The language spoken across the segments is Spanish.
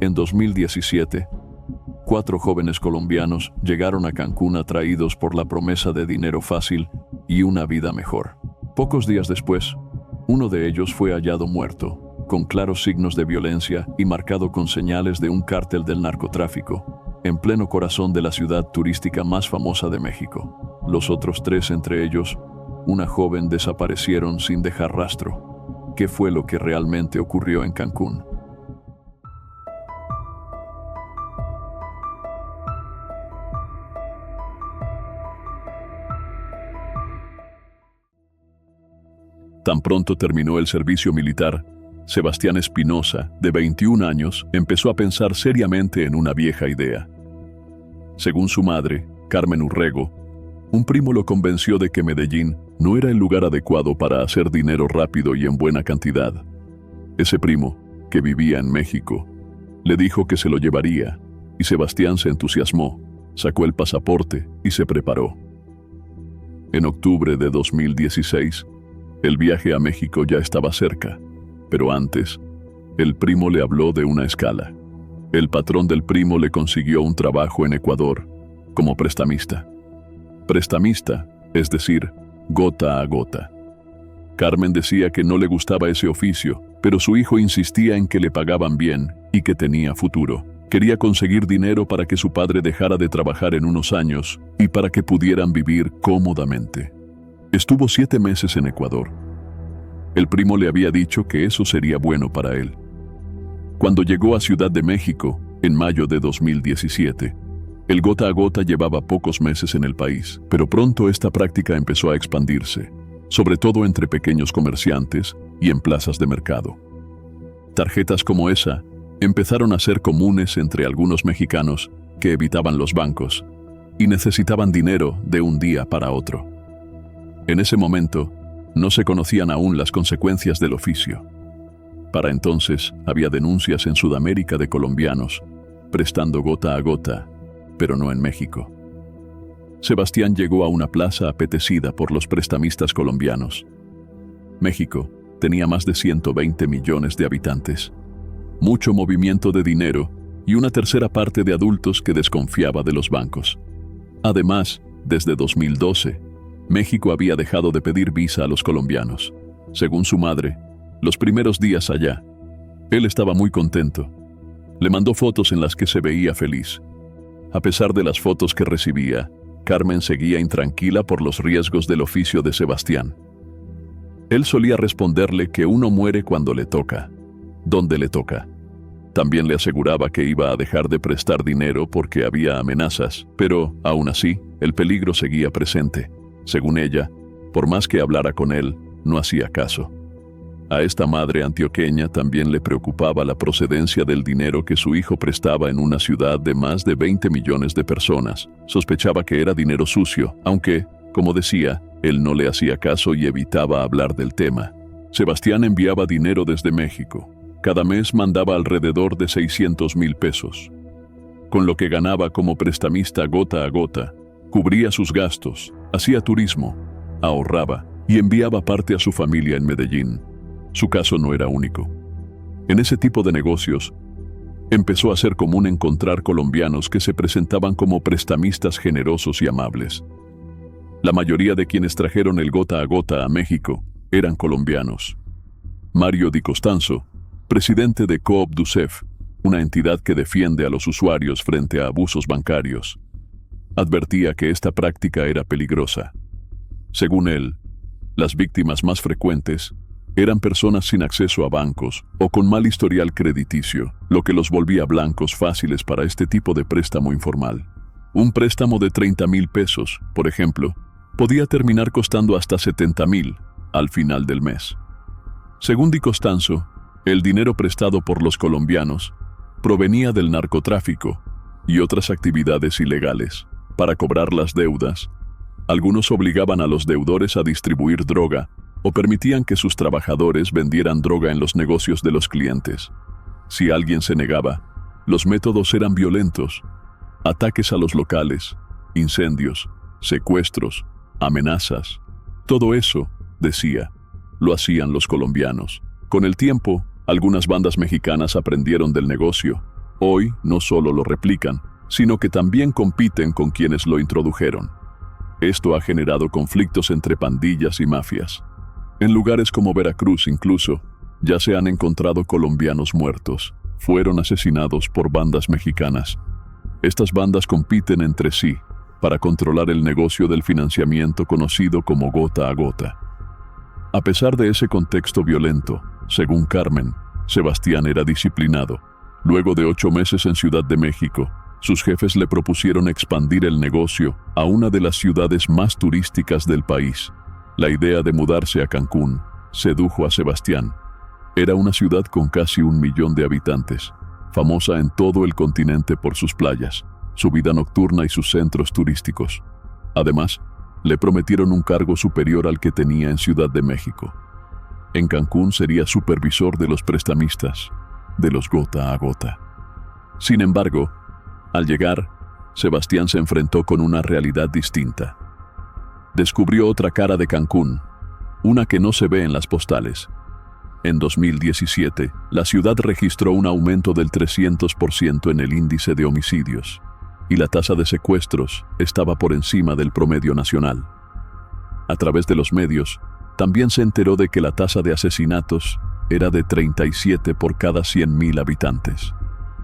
En 2017, 4 jóvenes colombianos llegaron a Cancún atraídos por la promesa de dinero fácil y una vida mejor. Pocos días después, uno de ellos fue hallado muerto, con claros signos de violencia y marcado con señales de un cártel del narcotráfico, en pleno corazón de la ciudad turística más famosa de México. Los otros 3, entre ellos, una joven, desaparecieron sin dejar rastro. ¿Qué fue lo que realmente ocurrió en Cancún? Tan pronto terminó el servicio militar, Sebastián Espinosa, de 21 años, empezó a pensar seriamente en una vieja idea. Según su madre, Carmen Urrego, un primo lo convenció de que Medellín no era el lugar adecuado para hacer dinero rápido y en buena cantidad. Ese primo, que vivía en México, le dijo que se lo llevaría, y Sebastián se entusiasmó, sacó el pasaporte y se preparó. En octubre de 2016, el viaje a México ya estaba cerca, pero antes, el primo le habló de una escala. El patrón del primo le consiguió un trabajo en Ecuador, como prestamista. Prestamista, es decir, gota a gota. Carmen decía que no le gustaba ese oficio, pero su hijo insistía en que le pagaban bien y que tenía futuro. Quería conseguir dinero para que su padre dejara de trabajar en unos años y para que pudieran vivir cómodamente. Estuvo 7 meses en Ecuador. El primo le había dicho que eso sería bueno para él. Cuando llegó a Ciudad de México, en mayo de 2017, el gota a gota llevaba pocos meses en el país, pero pronto esta práctica empezó a expandirse, sobre todo entre pequeños comerciantes y en plazas de mercado. Tarjetas como esa empezaron a ser comunes entre algunos mexicanos que evitaban los bancos y necesitaban dinero de un día para otro. En ese momento, no se conocían aún las consecuencias del oficio. Para entonces, había denuncias en Sudamérica de colombianos prestando gota a gota, pero no en México. Sebastián llegó a una plaza apetecida por los prestamistas colombianos. México tenía más de 120 millones de habitantes, mucho movimiento de dinero y una tercera parte de adultos que desconfiaba de los bancos. Además, desde 2012, México había dejado de pedir visa a los colombianos. Según su madre, los primeros días allá, él estaba muy contento. Le mandó fotos en las que se veía feliz. A pesar de las fotos que recibía, Carmen seguía intranquila por los riesgos del oficio de Sebastián. Él solía responderle que uno muere cuando le toca, donde le toca. También le aseguraba que iba a dejar de prestar dinero porque había amenazas, pero, aún así, el peligro seguía presente. Según ella, por más que hablara con él, no hacía caso. A esta madre antioqueña también le preocupaba la procedencia del dinero que su hijo prestaba en una ciudad de más de 20 millones de personas. Sospechaba que era dinero sucio, aunque, como decía, él no le hacía caso y evitaba hablar del tema. Sebastián enviaba dinero desde México. Cada mes mandaba alrededor de 600,000 pesos. Con lo que ganaba como prestamista gota a gota, cubría sus gastos, hacía turismo, ahorraba y enviaba parte a su familia en Medellín. Su caso no era único. En ese tipo de negocios, empezó a ser común encontrar colombianos que se presentaban como prestamistas generosos y amables. La mayoría de quienes trajeron el gota a gota a México eran colombianos. Mario Di Costanzo, presidente de Coop Ducef, una entidad que defiende a los usuarios frente a abusos bancarios, advertía que esta práctica era peligrosa. Según él, las víctimas más frecuentes eran personas sin acceso a bancos o con mal historial crediticio, lo que los volvía blancos fáciles para este tipo de préstamo informal. Un préstamo de 30,000 pesos, por ejemplo, podía terminar costando hasta 70,000 al final del mes. Según Di Costanzo, el dinero prestado por los colombianos provenía del narcotráfico y otras actividades ilegales. Para cobrar las deudas, algunos obligaban a los deudores a distribuir droga o permitían que sus trabajadores vendieran droga en los negocios de los clientes. Si alguien se negaba, los métodos eran violentos: ataques a los locales, incendios, secuestros, amenazas. Todo eso, decía, lo hacían los colombianos. Con el tiempo, algunas bandas mexicanas aprendieron del negocio Hoy no solo lo replican, sino que también compiten con quienes lo introdujeron. Esto ha generado conflictos entre pandillas y mafias. En lugares como Veracruz incluso, ya se han encontrado colombianos muertos. Fueron asesinados por bandas mexicanas. Estas bandas compiten entre sí para controlar el negocio del financiamiento conocido como gota a gota. A pesar de ese contexto violento, según Carmen, Sebastián era disciplinado. Luego de 8 meses en Ciudad de México, sus jefes le propusieron expandir el negocio a una de las ciudades más turísticas del país. La idea de mudarse a Cancún sedujo a Sebastián. Era una ciudad con casi 1 millón de habitantes, famosa en todo el continente por sus playas, su vida nocturna y sus centros turísticos. Además, le prometieron un cargo superior al que tenía en Ciudad de México. En Cancún sería supervisor de los prestamistas, de los gota a gota. Sin embargo, al llegar, Sebastián se enfrentó con una realidad distinta. Descubrió otra cara de Cancún, una que no se ve en las postales. En 2017, la ciudad registró un aumento del 300% en el índice de homicidios, y la tasa de secuestros estaba por encima del promedio nacional. A través de los medios, también se enteró de que la tasa de asesinatos era de 37 por cada 100.000 habitantes,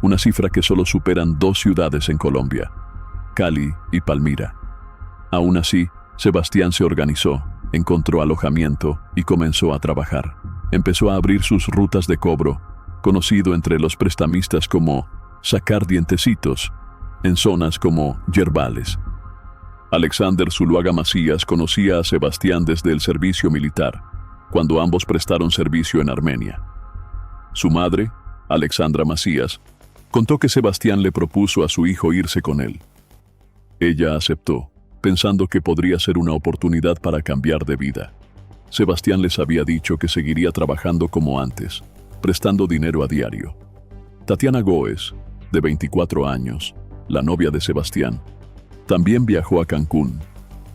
una cifra que solo superan 2 ciudades en Colombia, Cali y Palmira. Aún así, Sebastián se organizó, encontró alojamiento y comenzó a trabajar. Empezó a abrir sus rutas de cobro, conocido entre los prestamistas como sacar dientecitos, en zonas como Yerbales. Alexander Zuluaga Macías conocía a Sebastián desde el servicio militar, cuando ambos prestaron servicio en Armenia. Su madre, Alexandra Macías, contó que Sebastián le propuso a su hijo irse con él. Ella aceptó, pensando que podría ser una oportunidad para cambiar de vida. Sebastián les había dicho que seguiría trabajando como antes, prestando dinero a diario. Tatiana Góez, de 24 años, la novia de Sebastián, también viajó a Cancún,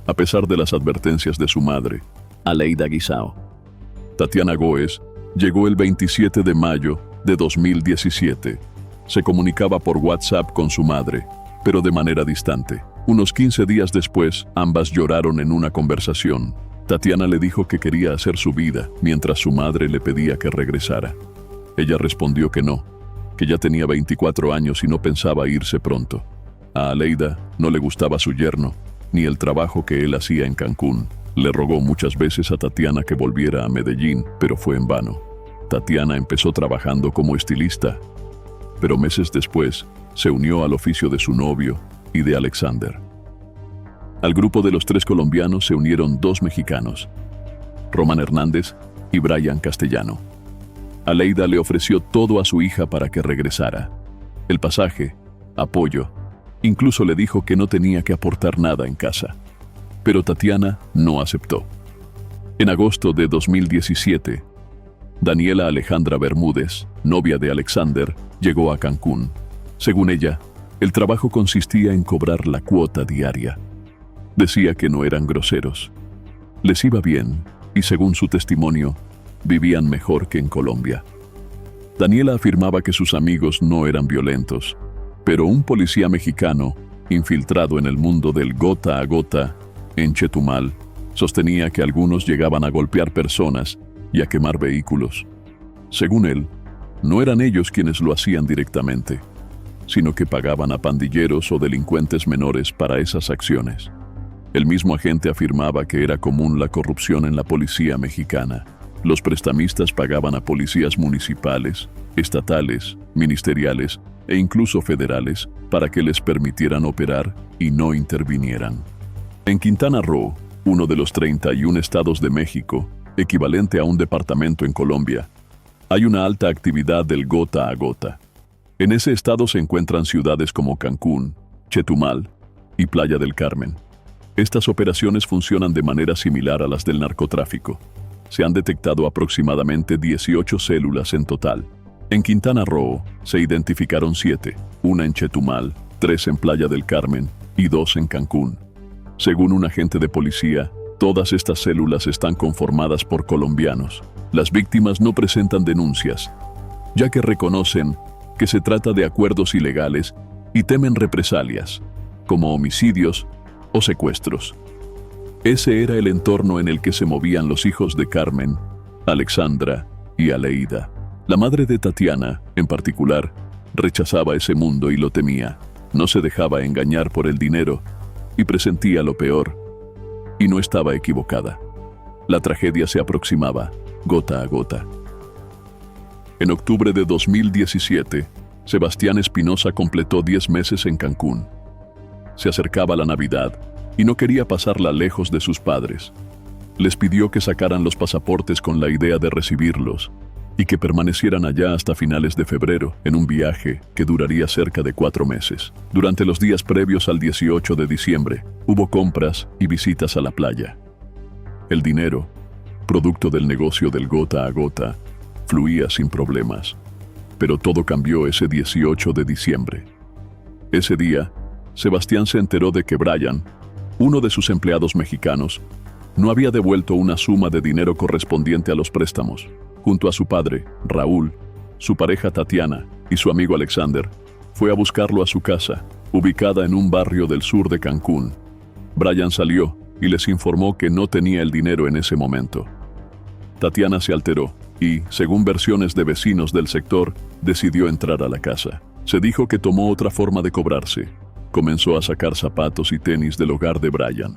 a pesar de las advertencias de su madre, Aleida Guisao. Tatiana Góez llegó el 27 de mayo de 2017. Se comunicaba por WhatsApp con su madre, pero de manera distante. Unos 15 días después, ambas lloraron en una conversación. Tatiana le dijo que quería hacer su vida, mientras su madre le pedía que regresara. Ella respondió que no, que ya tenía 24 años y no pensaba irse pronto. A Aleida no le gustaba su yerno, ni el trabajo que él hacía en Cancún. Le rogó muchas veces a Tatiana que volviera a Medellín, pero fue en vano. Tatiana empezó trabajando como estilista, pero meses después se unió al oficio de su novio y de Alexander. Al grupo de los 3 colombianos se unieron 2 mexicanos, Román Hernández y Brian Castellano. Aleida le ofreció todo a su hija para que regresara: el pasaje, apoyo, incluso le dijo que no tenía que aportar nada en casa. Pero Tatiana no aceptó. En agosto de 2017, Daniela Alejandra Bermúdez, novia de Alexander, llegó a Cancún. Según ella, el trabajo consistía en cobrar la cuota diaria. Decía que no eran groseros. Les iba bien y, según su testimonio, vivían mejor que en Colombia. Daniela afirmaba que sus amigos no eran violentos, pero un policía mexicano, infiltrado en el mundo del gota a gota, en Chetumal, sostenía que algunos llegaban a golpear personas y a quemar vehículos. Según él, no eran ellos quienes lo hacían directamente, sino que pagaban a pandilleros o delincuentes menores para esas acciones. El mismo agente afirmaba que era común la corrupción en la policía mexicana. Los prestamistas pagaban a policías municipales, estatales, ministeriales e incluso federales para que les permitieran operar y no intervinieran. En Quintana Roo, uno de los 31 estados de México, equivalente a un departamento en Colombia, hay una alta actividad del gota a gota. En ese estado se encuentran ciudades como Cancún, Chetumal y Playa del Carmen. Estas operaciones funcionan de manera similar a las del narcotráfico. Se han detectado aproximadamente 18 células en total. En Quintana Roo se identificaron 7, una en Chetumal, 3 en Playa del Carmen y 2 en Cancún. Según un agente de policía, todas estas células están conformadas por colombianos. Las víctimas no presentan denuncias, ya que reconocen que se trata de acuerdos ilegales y temen represalias, como homicidios o secuestros. Ese era el entorno en el que se movían los hijos de Carmen, Alexandra y Aleida. La madre de Tatiana, en particular, rechazaba ese mundo y lo temía. No se dejaba engañar por el dinero y presentía lo peor. Y no estaba equivocada. La tragedia se aproximaba, gota a gota. En octubre de 2017, Sebastián Espinosa completó 10 meses en Cancún. Se acercaba la Navidad y no quería pasarla lejos de sus padres. Les pidió que sacaran los pasaportes con la idea de recibirlos y que permanecieran allá hasta finales de febrero, en un viaje que duraría cerca de 4 meses. Durante los días previos al 18 de diciembre, hubo compras y visitas a la playa. El dinero, producto del negocio del gota a gota, fluía sin problemas. Pero todo cambió ese 18 de diciembre. Ese día, Sebastián se enteró de que Brian, uno de sus empleados mexicanos, no había devuelto una suma de dinero correspondiente a los préstamos. Junto a su padre, Raúl, su pareja Tatiana y su amigo Alexander, fue a buscarlo a su casa, ubicada en un barrio del sur de Cancún. Brian salió y les informó que no tenía el dinero en ese momento. Tatiana se alteró y, según versiones de vecinos del sector, decidió entrar a la casa. Se dijo que tomó otra forma de cobrarse. Comenzó a sacar zapatos y tenis del hogar de Brian.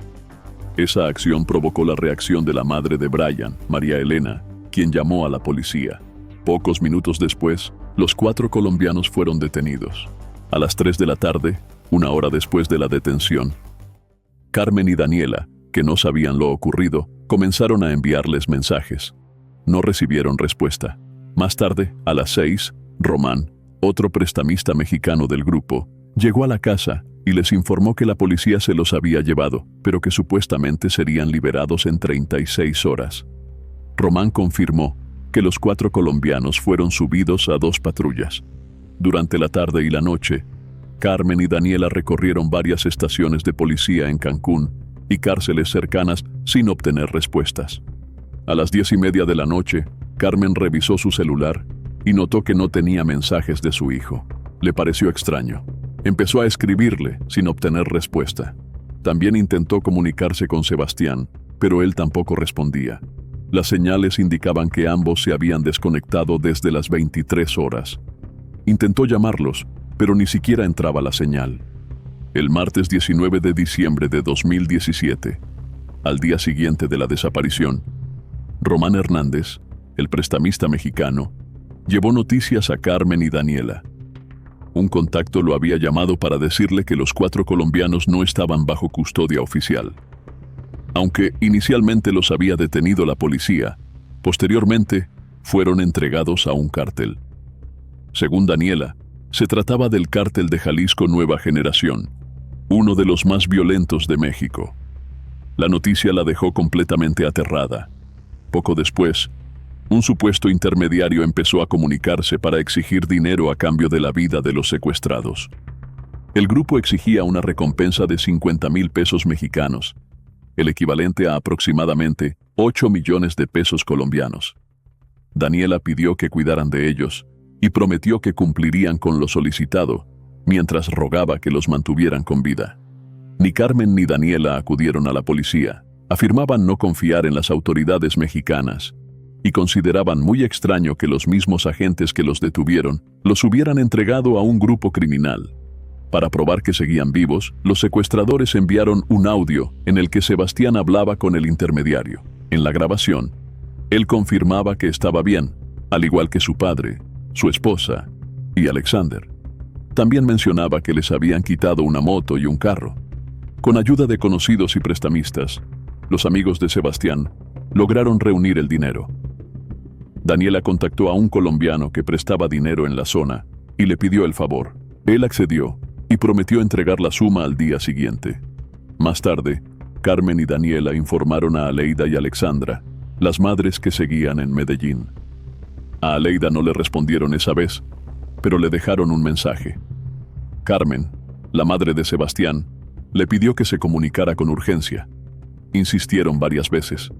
Esa acción provocó la reacción de la madre de Brian, María Elena, quien llamó a la policía. Pocos minutos después, los 4 colombianos fueron detenidos. A las 3 de la tarde, una hora después de la detención, Carmen y Daniela, que no sabían lo ocurrido, comenzaron a enviarles mensajes. No recibieron respuesta. Más tarde, a las 6, Román, otro prestamista mexicano del grupo, llegó a la casa y les informó que la policía se los había llevado, pero que supuestamente serían liberados en 36 horas. Román confirmó que los 4 colombianos fueron subidos a 2 patrullas. Durante la tarde y la noche, Carmen y Daniela recorrieron varias estaciones de policía en Cancún y cárceles cercanas sin obtener respuestas. A las 10:30 de la noche, Carmen revisó su celular y notó que no tenía mensajes de su hijo. Le pareció extraño. Empezó a escribirle sin obtener respuesta. También intentó comunicarse con Sebastián, pero él tampoco respondía. Las señales indicaban que ambos se habían desconectado desde las 23 horas. Intentó llamarlos, pero ni siquiera entraba la señal. El martes 19 de diciembre de 2017, al día siguiente de la desaparición, Román Hernández, el prestamista mexicano, llevó noticias a Carmen y Daniela. Un contacto lo había llamado para decirle que los 4 colombianos no estaban bajo custodia oficial. Aunque inicialmente los había detenido la policía, posteriormente fueron entregados a un cártel. Según Daniela, se trataba del cártel de Jalisco Nueva Generación, uno de los más violentos de México. La noticia la dejó completamente aterrada. Poco después, un supuesto intermediario empezó a comunicarse para exigir dinero a cambio de la vida de los secuestrados. El grupo exigía una recompensa de 50,000 pesos mexicanos, el equivalente a aproximadamente 8 millones de pesos colombianos. Daniela pidió que cuidaran de ellos y prometió que cumplirían con lo solicitado, mientras rogaba que los mantuvieran con vida. Ni Carmen ni Daniela acudieron a la policía. Afirmaban no confiar en las autoridades mexicanas y consideraban muy extraño que los mismos agentes que los detuvieron los hubieran entregado a un grupo criminal. Para probar que seguían vivos, los secuestradores enviaron un audio en el que Sebastián hablaba con el intermediario. En la grabación, él confirmaba que estaba bien, al igual que su padre, su esposa y Alexander. También mencionaba que les habían quitado una moto y un carro. Con ayuda de conocidos y prestamistas, los amigos de Sebastián lograron reunir el dinero. Daniela contactó a un colombiano que prestaba dinero en la zona y le pidió el favor. Él accedió y prometió entregar la suma al día siguiente. Más tarde, Carmen y Daniela informaron a Aleida y Alexandra, las madres que seguían en Medellín. A Aleida no le respondieron esa vez, pero le dejaron un mensaje. Carmen, la madre de Sebastián, le pidió que se comunicara con urgencia. Insistieron varias veces.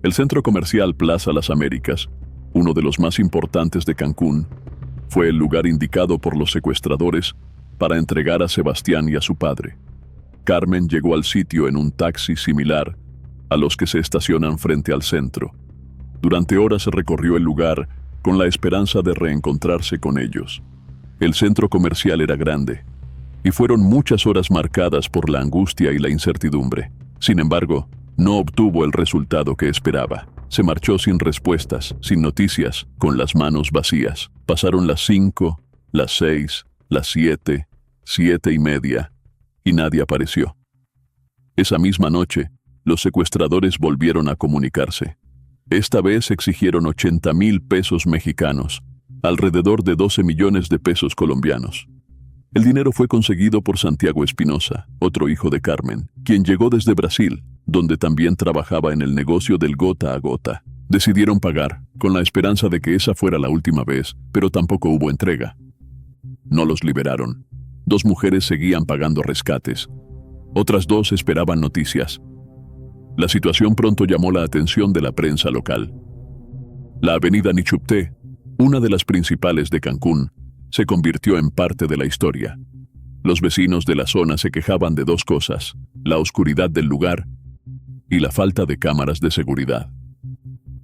El centro comercial Plaza Las Américas, uno de los más importantes de Cancún, fue el lugar indicado por los secuestradores para entregar a Sebastián y a su padre. Carmen llegó al sitio en un taxi similar a los que se estacionan frente al centro. Durante horas recorrió el lugar con la esperanza de reencontrarse con ellos. El centro comercial era grande, y fueron muchas horas marcadas por la angustia y la incertidumbre. Sin embargo, no obtuvo el resultado que esperaba. Se marchó sin respuestas, sin noticias, con las manos vacías. Pasaron las 5, las 6, las 7, 7:30, y nadie apareció. Esa misma noche, los secuestradores volvieron a comunicarse. Esta vez exigieron 80,000 pesos mexicanos, alrededor de 12 millones de pesos colombianos. El dinero fue conseguido por Santiago Espinosa, otro hijo de Carmen, quien llegó desde Brasil, donde también trabajaba en el negocio del gota a gota. Decidieron pagar, con la esperanza de que esa fuera la última vez, pero tampoco hubo entrega. No los liberaron. 2 mujeres seguían pagando rescates. Otras 2 esperaban noticias. La situación pronto llamó la atención de la prensa local. La avenida Nichupté, una de las principales de Cancún, se convirtió en parte de la historia. Los vecinos de la zona se quejaban de 2 cosas: la oscuridad del lugar y la falta de cámaras de seguridad.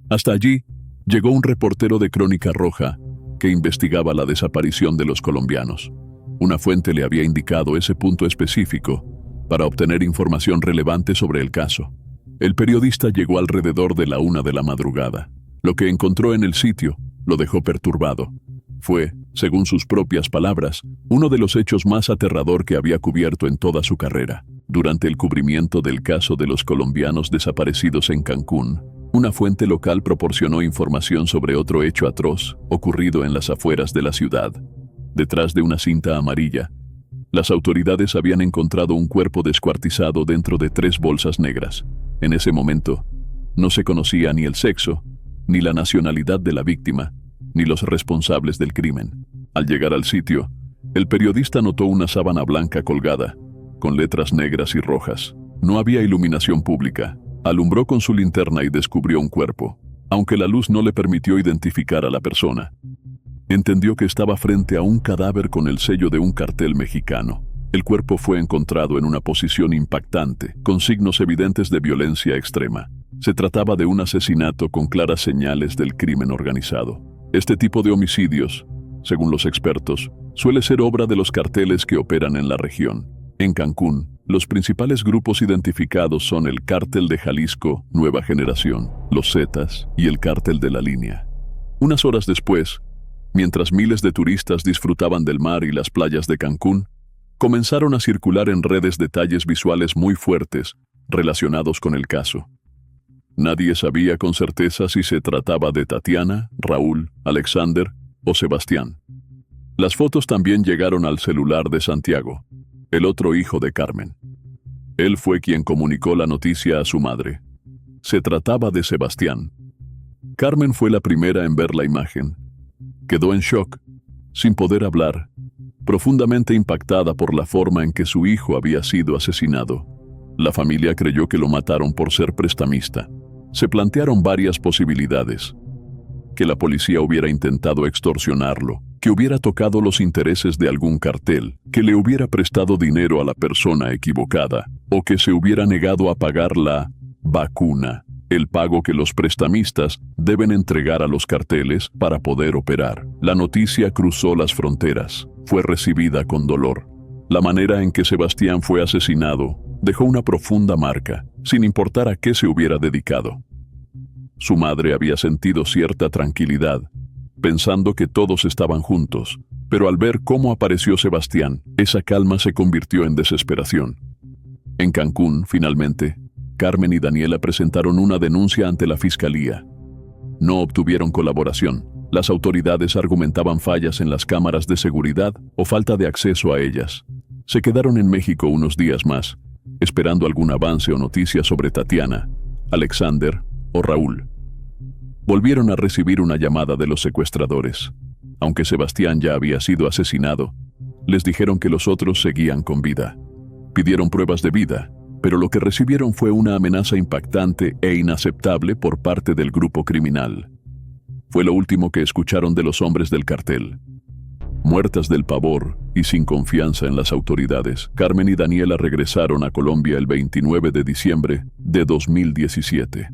Hasta allí llegó un reportero de Crónica Roja que investigaba la desaparición de los colombianos. Una fuente le había indicado ese punto específico para obtener información relevante sobre el caso. El periodista llegó alrededor de la 1 de la madrugada. Lo que encontró en el sitio lo dejó perturbado. Fue, según sus propias palabras, uno de los hechos más aterrador que había cubierto en toda su carrera. Durante el cubrimiento del caso de los colombianos desaparecidos en Cancún, una fuente local proporcionó información sobre otro hecho atroz ocurrido en las afueras de la ciudad. Detrás de una cinta amarilla, las autoridades habían encontrado un cuerpo descuartizado dentro de 3 bolsas negras. En ese momento, no se conocía ni el sexo, ni la nacionalidad de la víctima, ni los responsables del crimen. Al llegar al sitio, el periodista notó una sábana blanca colgada, con letras negras y rojas. No había iluminación pública. Alumbró con su linterna y descubrió un cuerpo, aunque la luz no le permitió identificar a la persona. Entendió que estaba frente a un cadáver con el sello de un cartel mexicano. El cuerpo fue encontrado en una posición impactante, con signos evidentes de violencia extrema. Se trataba de un asesinato con claras señales del crimen organizado. Este tipo de homicidios, según los expertos, suele ser obra de los carteles que operan en la región. En Cancún, los principales grupos identificados son el Cártel de Jalisco Nueva Generación, los Zetas y el Cártel de la Línea. Unas horas después, mientras miles de turistas disfrutaban del mar y las playas de Cancún, comenzaron a circular en redes detalles visuales muy fuertes relacionados con el caso. Nadie sabía con certeza si se trataba de Tatiana, Raúl, Alexander o Sebastián. Las fotos también llegaron al celular de Santiago, el otro hijo de Carmen. Él fue quien comunicó la noticia a su madre. Se trataba de Sebastián. Carmen fue la primera en ver la imagen. Quedó en shock, sin poder hablar, profundamente impactada por la forma en que su hijo había sido asesinado. La familia creyó que lo mataron por ser prestamista. Se plantearon varias posibilidades: que la policía hubiera intentado extorsionarlo, que hubiera tocado los intereses de algún cartel, que le hubiera prestado dinero a la persona equivocada, o que se hubiera negado a pagar la vacuna, el pago que los prestamistas deben entregar a los carteles para poder operar. La noticia cruzó las fronteras. Fue recibida con dolor. La manera en que Sebastián fue asesinado dejó una profunda marca, sin importar a qué se hubiera dedicado. Su madre había sentido cierta tranquilidad, pensando que todos estaban juntos, pero al ver cómo apareció Sebastián, esa calma se convirtió en desesperación. En Cancún, finalmente, Carmen y Daniela presentaron una denuncia ante la fiscalía. No obtuvieron colaboración. Las autoridades argumentaban fallas en las cámaras de seguridad o falta de acceso a ellas. Se quedaron en México unos días más, esperando algún avance o noticia sobre Tatiana, Alexander o Raúl. Volvieron a recibir una llamada de los secuestradores. Aunque Sebastián ya había sido asesinado, les dijeron que los otros seguían con vida. Pidieron pruebas de vida, pero lo que recibieron fue una amenaza impactante e inaceptable por parte del grupo criminal. Fue lo último que escucharon de los hombres del cartel. Muertas del pavor y sin confianza en las autoridades, Carmen y Daniela regresaron a Colombia el 29 de diciembre de 2017.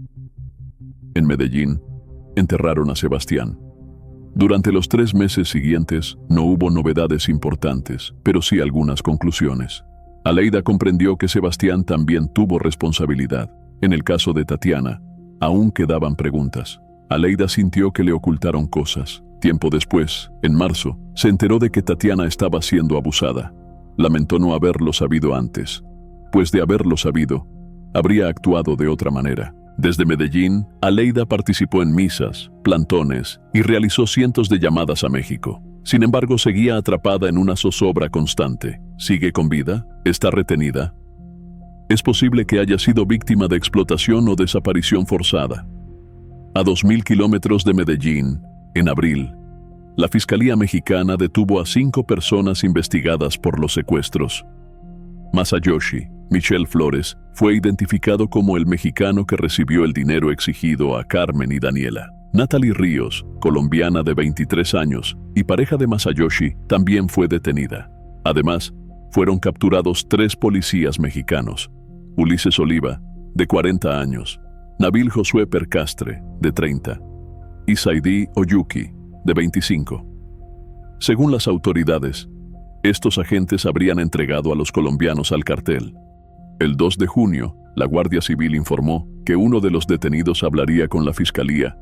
En Medellín, enterraron a Sebastián. Durante los 3 meses siguientes, no hubo novedades importantes, pero sí algunas conclusiones. Aleida comprendió que Sebastián también tuvo responsabilidad. En el caso de Tatiana, aún quedaban preguntas. Aleida sintió que le ocultaron cosas. Tiempo después, en marzo, se enteró de que Tatiana estaba siendo abusada. Lamentó no haberlo sabido antes, pues de haberlo sabido, habría actuado de otra manera. Desde Medellín, Aleida participó en misas, plantones y realizó cientos de llamadas a México. Sin embargo, seguía atrapada en una zozobra constante. ¿Sigue con vida? ¿Está retenida? Es posible que haya sido víctima de explotación o desaparición forzada. A 2.000 kilómetros de Medellín, en abril, la Fiscalía Mexicana detuvo a 5 personas investigadas por los secuestros. Masayoshi Michel Flores fue identificado como el mexicano que recibió el dinero exigido a Carmen y Daniela. Natalie Ríos, colombiana de 23 años y pareja de Masayoshi, también fue detenida. Además, fueron capturados 3 policías mexicanos: Ulises Oliva, de 40 años, Nabil Josué Percastre, de 30, y Saidi Oyuki, de 25. Según las autoridades, estos agentes habrían entregado a los colombianos al cartel. El 2 de junio, la Guardia Civil informó que uno de los detenidos hablaría con la Fiscalía.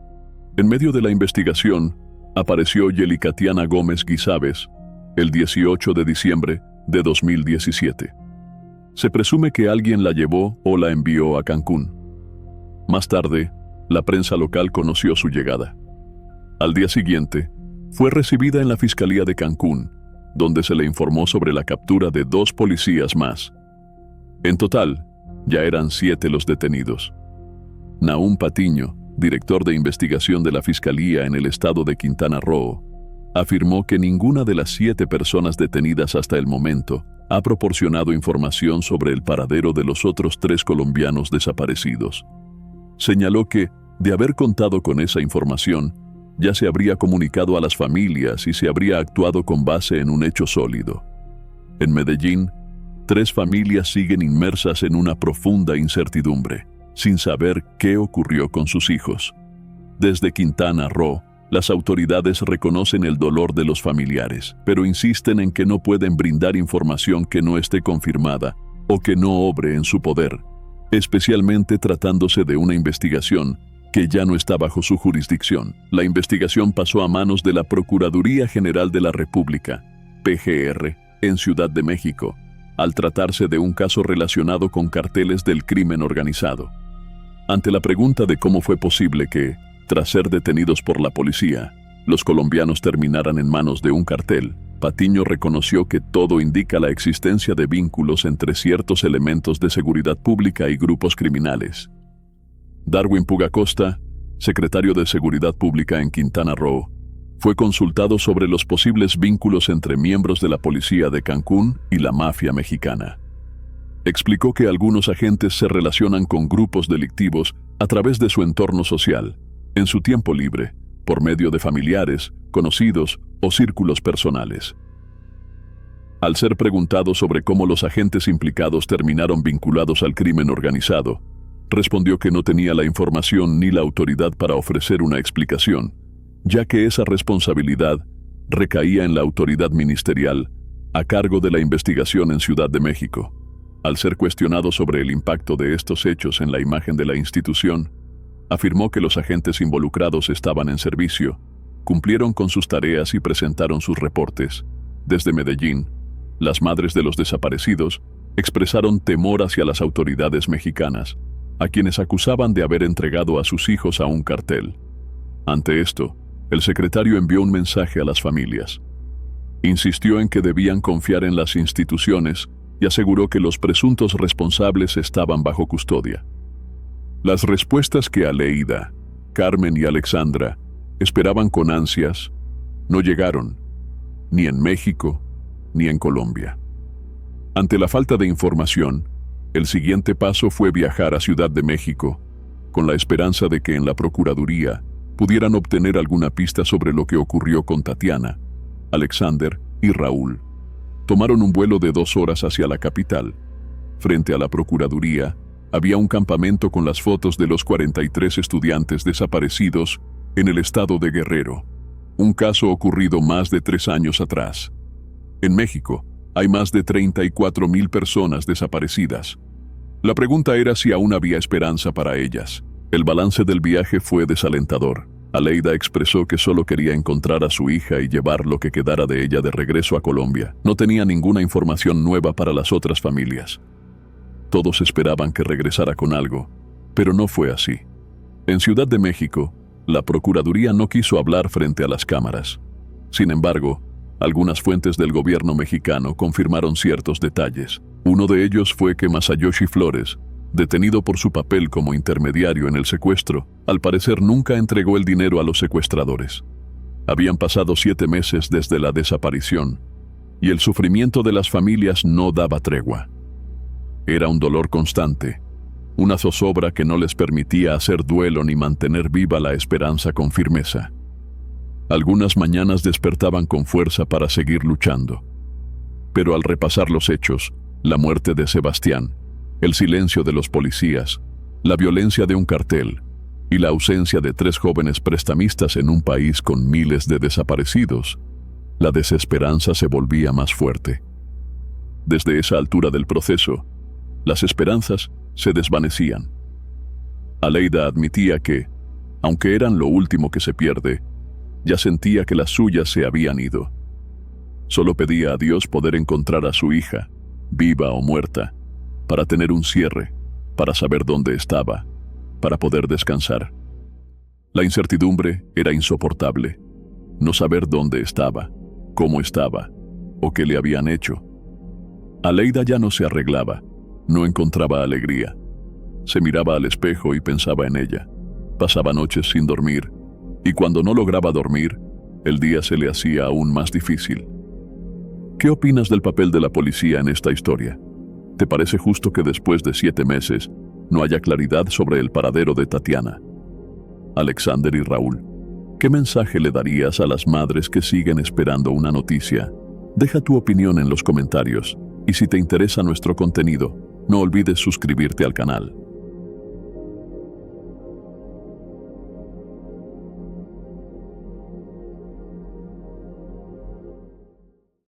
En medio de la investigación, apareció Yelicatiana Gómez Guisabes el 18 de diciembre de 2017. Se presume que alguien la llevó o la envió a Cancún. Más tarde, la prensa local conoció su llegada. Al día siguiente, fue recibida en la Fiscalía de Cancún, donde se le informó sobre la captura de 2 policías más. En total, ya eran 7 los detenidos. Nahum Patiño, director de investigación de la Fiscalía en el estado de Quintana Roo, afirmó que ninguna de las 7 personas detenidas hasta el momento ha proporcionado información sobre el paradero de los otros 3 colombianos desaparecidos. Señaló que, de haber contado con esa información, ya se habría comunicado a las familias y se habría actuado con base en un hecho sólido. En Medellín, 3 familias siguen inmersas en una profunda incertidumbre, sin saber qué ocurrió con sus hijos. Desde Quintana Roo, las autoridades reconocen el dolor de los familiares, pero insisten en que no pueden brindar información que no esté confirmada o que no obre en su poder, especialmente tratándose de una investigación que ya no está bajo su jurisdicción. La investigación pasó a manos de la Procuraduría General de la República, PGR, en Ciudad de México, al tratarse de un caso relacionado con carteles del crimen organizado. Ante la pregunta de cómo fue posible que, tras ser detenidos por la policía, los colombianos terminaran en manos de un cartel, Patiño reconoció que todo indica la existencia de vínculos entre ciertos elementos de seguridad pública y grupos criminales. Darwin Puga Costa, secretario de Seguridad Pública en Quintana Roo, fue consultado sobre los posibles vínculos entre miembros de la policía de Cancún y la mafia mexicana. Explicó que algunos agentes se relacionan con grupos delictivos a través de su entorno social, en su tiempo libre, por medio de familiares, conocidos o círculos personales. Al ser preguntado sobre cómo los agentes implicados terminaron vinculados al crimen organizado, respondió que no tenía la información ni la autoridad para ofrecer una explicación, ya que esa responsabilidad recaía en la autoridad ministerial a cargo de la investigación en Ciudad de México. Al ser cuestionado sobre el impacto de estos hechos en la imagen de la institución, afirmó que los agentes involucrados estaban en servicio, cumplieron con sus tareas y presentaron sus reportes. Desde Medellín, las madres de los desaparecidos expresaron temor hacia las autoridades mexicanas, a quienes acusaban de haber entregado a sus hijos a un cartel. Ante esto, el secretario envió un mensaje a las familias. Insistió en que debían confiar en las instituciones y aseguró que los presuntos responsables estaban bajo custodia. Las respuestas que Aleida, Carmen y Alexandra esperaban con ansias no llegaron, ni en México ni en Colombia. Ante la falta de información, el siguiente paso fue viajar a Ciudad de México, con la esperanza de que en la Procuraduría pudieran obtener alguna pista sobre lo que ocurrió con Tatiana, Alexander y Raúl tomaron un vuelo de 2 horas hacia la capital. Frente a la Procuraduría había un campamento con las fotos de los 43 estudiantes desaparecidos en el estado de Guerrero, un caso ocurrido más de 3 años atrás. En México hay más de 34,000 personas desaparecidas. La pregunta era si aún había esperanza para ellas. El balance del viaje fue desalentador. Aleida expresó que solo quería encontrar a su hija y llevar lo que quedara de ella de regreso a Colombia. No tenía ninguna información nueva para las otras familias. Todos esperaban que regresara con algo, pero no fue así. En Ciudad de México, la Procuraduría no quiso hablar frente a las cámaras. Sin embargo, algunas fuentes del gobierno mexicano confirmaron ciertos detalles. Uno de ellos fue que Masayoshi Flores, detenido por su papel como intermediario en el secuestro, al parecer nunca entregó el dinero a los secuestradores. Habían pasado 7 meses desde la desaparición, y el sufrimiento de las familias no daba tregua. Era un dolor constante, una zozobra que no les permitía hacer duelo ni mantener viva la esperanza con firmeza. Algunas mañanas despertaban con fuerza para seguir luchando. Pero al repasar los hechos, la muerte de Sebastián, el silencio de los policías, la violencia de un cartel y la ausencia de 3 jóvenes prestamistas en un país con miles de desaparecidos, la desesperanza se volvía más fuerte. Desde esa altura del proceso, las esperanzas se desvanecían. Aleida admitía que, aunque eran lo último que se pierde, ya sentía que las suyas se habían ido. Solo pedía a Dios poder encontrar a su hija, viva o muerta, para tener un cierre, para saber dónde estaba, para poder descansar. La incertidumbre era insoportable. No saber dónde estaba, cómo estaba, o qué le habían hecho. Aleida ya no se arreglaba, no encontraba alegría. Se miraba al espejo y pensaba en ella. Pasaba noches sin dormir, y cuando no lograba dormir, el día se le hacía aún más difícil. ¿Qué opinas del papel de la policía en esta historia? ¿Te parece justo que después de 7 meses no haya claridad sobre el paradero de Tatiana? Alexander y Raúl, ¿qué mensaje le darías a las madres que siguen esperando una noticia? Deja tu opinión en los comentarios y si te interesa nuestro contenido, no olvides suscribirte al canal.